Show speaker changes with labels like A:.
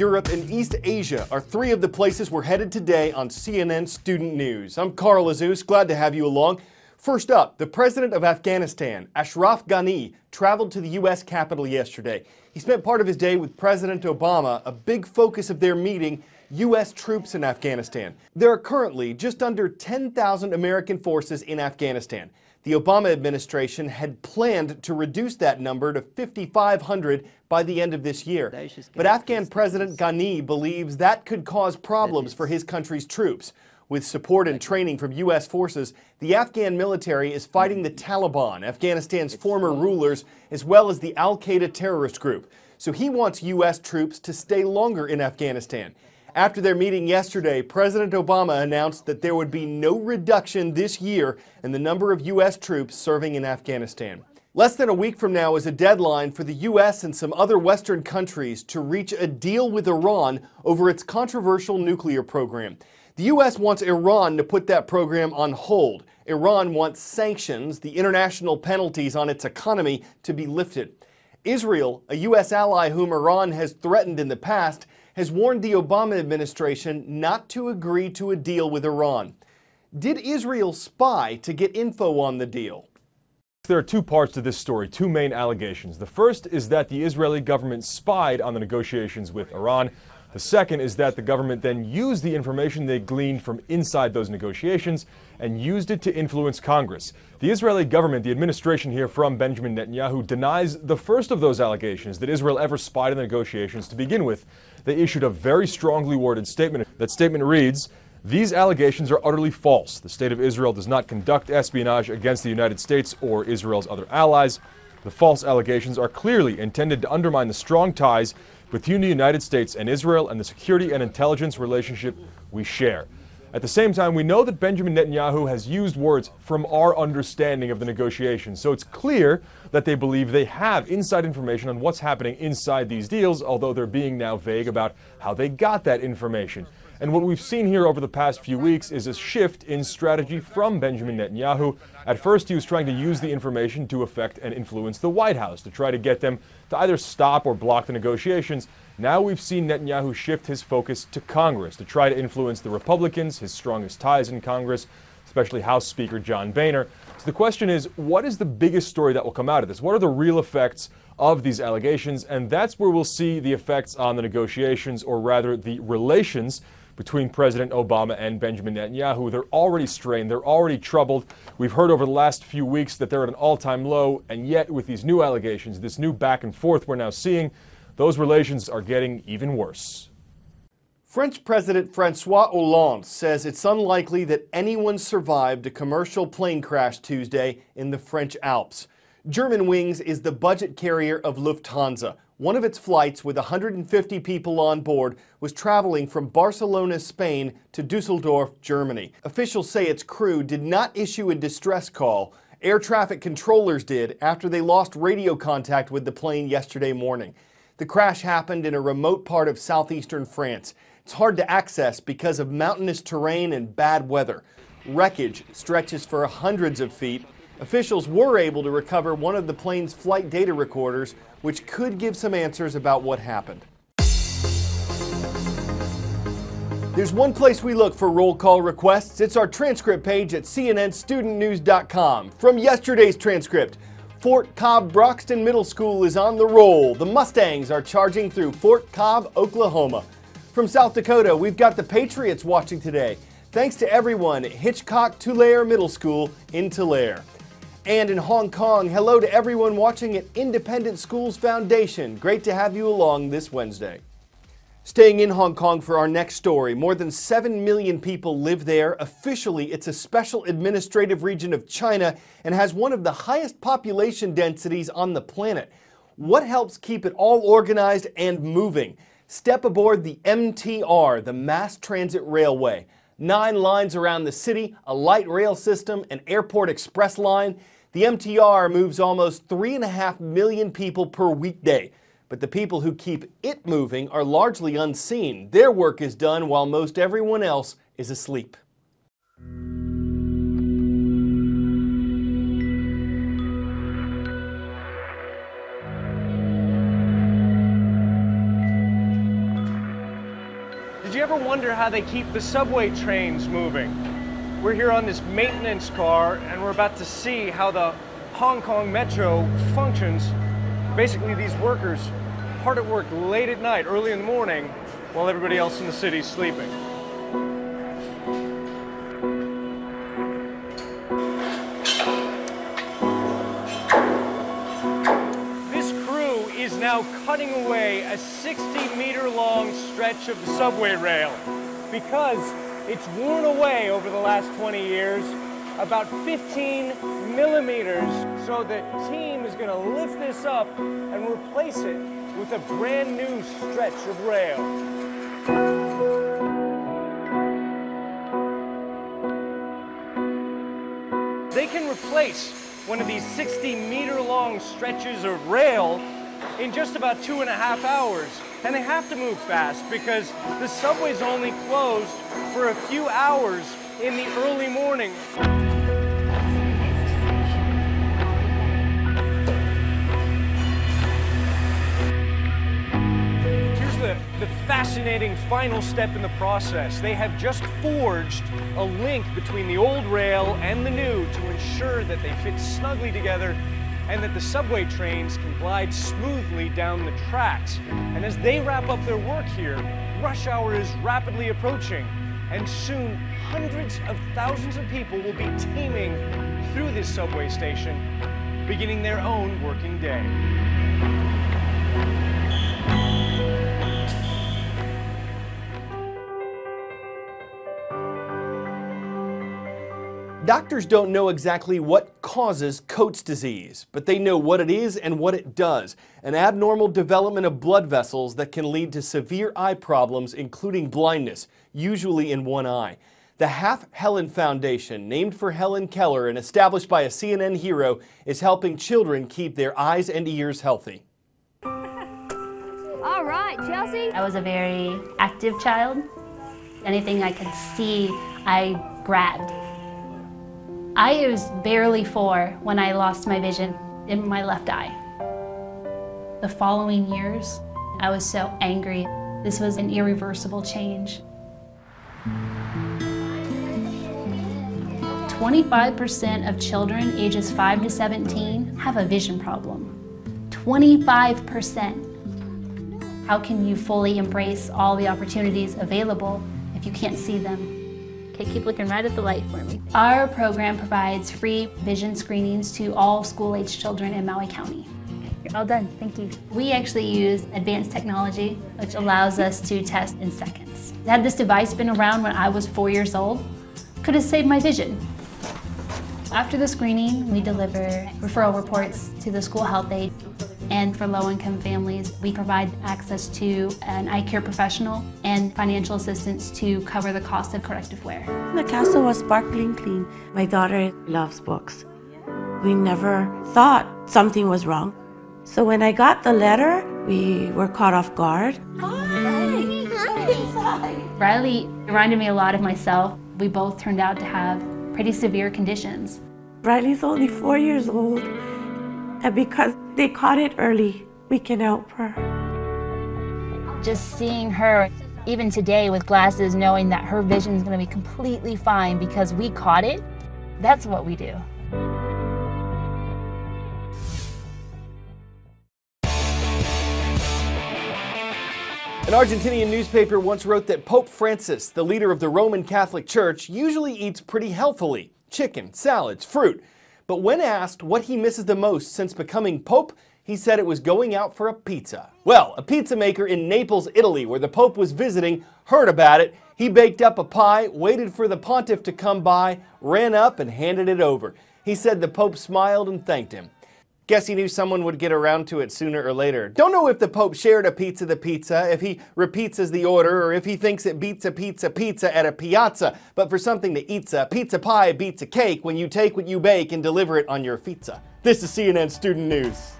A: Europe, and East Asia are three of the places we're headed today on CNN Student News. I'm Carl Azuz, glad to have you along. First up, the president of Afghanistan, Ashraf Ghani, traveled to the U.S. Capitol yesterday. He spent part of his day with President Obama, a big focus of their meeting, U.S. troops in Afghanistan. There are currently just under 10,000 American forces in Afghanistan. The Obama administration had planned to reduce that number to 5,500 by the end of this year. But Afghan President Ghani believes that could cause problems for his country's troops. With support and training from U.S. forces, the Afghan military is fighting the Taliban, Afghanistan's former rulers, as well as the al-Qaeda terrorist group. So he wants U.S. troops to stay longer in Afghanistan. After their meeting yesterday, President Obama announced that there would be no reduction this year in the number of U.S. troops serving in Afghanistan. Less than a week from now is a deadline for the U.S. and some other Western countries to reach a deal with Iran over its controversial nuclear program. The U.S. wants Iran to put that program on hold. Iran wants sanctions, the international penalties on its economy, to be lifted. Israel, a U.S. ally whom Iran has threatened in the past, has warned the Obama administration not to agree to a deal with Iran. Did Israel spy to get info on the deal?
B: There are two parts to this story, two main allegations. The first is that the Israeli government spied on the negotiations with Iran. The second is that the government then used the information they gleaned from inside those negotiations and used it to influence Congress. The Israeli government, the administration here from Benjamin Netanyahu, denies the first of those allegations, that Israel ever spied on the negotiations to begin with. They issued a very strongly worded statement. That statement reads, "These allegations are utterly false. The State of Israel does not conduct espionage against the United States or Israel's other allies. The false allegations are clearly intended to undermine the strong ties between the United States and Israel and the security and intelligence relationship we share." At the same time, we know that Benjamin Netanyahu has used words "from our understanding of the negotiations," so it's clear that they believe they have inside information on what's happening inside these deals, although they're being now vague about how they got that information. And what we've seen here over the past few weeks is a shift in strategy from Benjamin Netanyahu. At first, he was trying to use the information to affect and influence the White House, to try to get them to either stop or block the negotiations. Now we've seen Netanyahu shift his focus to Congress, to try to influence the Republicans, his strongest ties in Congress, especially House Speaker John Boehner. So the question is, what is the biggest story that will come out of this? What are the real effects of these allegations? And that's where we'll see the effects on the negotiations, or rather the relations between President Obama and Benjamin Netanyahu. They're already strained. They're already troubled. We've heard over the last few weeks that they're at an all-time low, and yet with these new allegations, this new back and forth we're now seeing, those relations are getting even worse.
A: French President François Hollande says it's unlikely that anyone survived a commercial plane crash Tuesday in the French Alps. Germanwings is the budget carrier of Lufthansa. One of its flights with 150 people on board was traveling from Barcelona, Spain to Dusseldorf, Germany. Officials say its crew did not issue a distress call. Air traffic controllers did after they lost radio contact with the plane yesterday morning. The crash happened in a remote part of southeastern France. It's hard to access because of mountainous terrain and bad weather. Wreckage stretches for hundreds of feet. Officials were able to recover one of the plane's flight data recorders, which could give some answers about what happened. There's one place we look for roll call requests. It's our transcript page at cnnstudentnews.com. From yesterday's transcript, Fort Cobb Broxton Middle School is on the roll. The Mustangs are charging through Fort Cobb, Oklahoma. From South Dakota, we've got the Patriots watching today. Thanks to everyone at Hitchcock Tulare Middle School in Tulare. And in Hong Kong, hello to everyone watching at Independent Schools Foundation. Great to have you along this Wednesday. Staying in Hong Kong for our next story, more than 7 million people live there. Officially, it's a special administrative region of China and has one of the highest population densities on the planet. What helps keep it all organized and moving? Step aboard the MTR, the Mass Transit Railway. 9 lines around the city, a light rail system, an airport express line. The MTR moves almost 3.5 million people per weekday. But the people who keep it moving are largely unseen. Their work is done while most everyone else is asleep.
C: wonder how they keep the subway trains moving. We're here on this maintenance car, and we're about to see how the Hong Kong Metro functions. Basically, these workers hard at work late at night, early in the morning, while everybody else in the city's sleeping. This crew is now cutting away a 60-meter-long stretch of the subway rail because it's worn away over the last 20 years about 15 millimeters. So the team is going to lift this up and replace it with a brand new stretch of rail. They can replace one of these 60-meter-long stretches of rail in just about 2.5 hours. And they have to move fast because the subway's only closed for a few hours in the early morning. The fascinating final step in the process. They have just forged a link between the old rail and the new to ensure that they fit snugly together and that the subway trains can glide smoothly down the tracks. And as they wrap up their work here, rush hour is rapidly approaching, and soon hundreds of thousands of people will be teeming through this subway station, beginning their own working day.
A: Doctors don't know exactly what causes Coats disease, but they know what it is and what it does. An abnormal development of blood vessels that can lead to severe eye problems, including blindness, usually in one eye. The Half Helen Foundation, named for Helen Keller and established by a CNN hero, is helping children keep their eyes and ears healthy.
D: All right, Chelsea.
E: I was a very active child. Anything I could see, I grabbed. I was barely 4 when I lost my vision in my left eye. The following years, I was so angry. This was an irreversible change. 25% of children ages 5 to 17 have a vision problem. 25%. How can you fully embrace all the opportunities available if you can't see them?
D: Okay, keep looking right at the light for me.
E: Our program provides free vision screenings to all school-age children in Maui County.
D: You're all done, thank you.
E: We actually use advanced technology, which allows us to test in seconds. Had this device been around when I was 4 years old, could have saved my vision. After the screening, we deliver referral reports to the school health aide. And for low-income families, we provide access to an eye care professional and financial assistance to cover the cost of corrective wear.
F: The castle was sparkling clean. My daughter loves books. We never thought something was wrong. So when I got the letter, we were caught off guard.
E: Riley reminded me a lot of myself. We both turned out to have pretty severe conditions.
F: Riley's only 4 years old, and because they caught it early, we can help her.
D: Just seeing her, even today with glasses, knowing that her vision is going to be completely fine because we caught it, that's what we do.
A: An Argentinian newspaper once wrote that Pope Francis, the leader of the Roman Catholic Church, usually eats pretty healthily: chicken, salads, fruit. But when asked what he misses the most since becoming Pope, he said it was going out for a pizza. Well, a pizza maker in Naples, Italy, where the Pope was visiting, heard about it. He baked up a pie, waited for the pontiff to come by, ran up and handed it over. He said the Pope smiled and thanked him. Guess he knew someone would get around to it sooner or later. Don't know if the Pope shared a pizza, if he repeats as the order, or if he thinks it beats a pizza at a piazza. But for something to eat's a pizza pie beats a cake when you take what you bake and deliver it on your pizza. This is CNN Student News.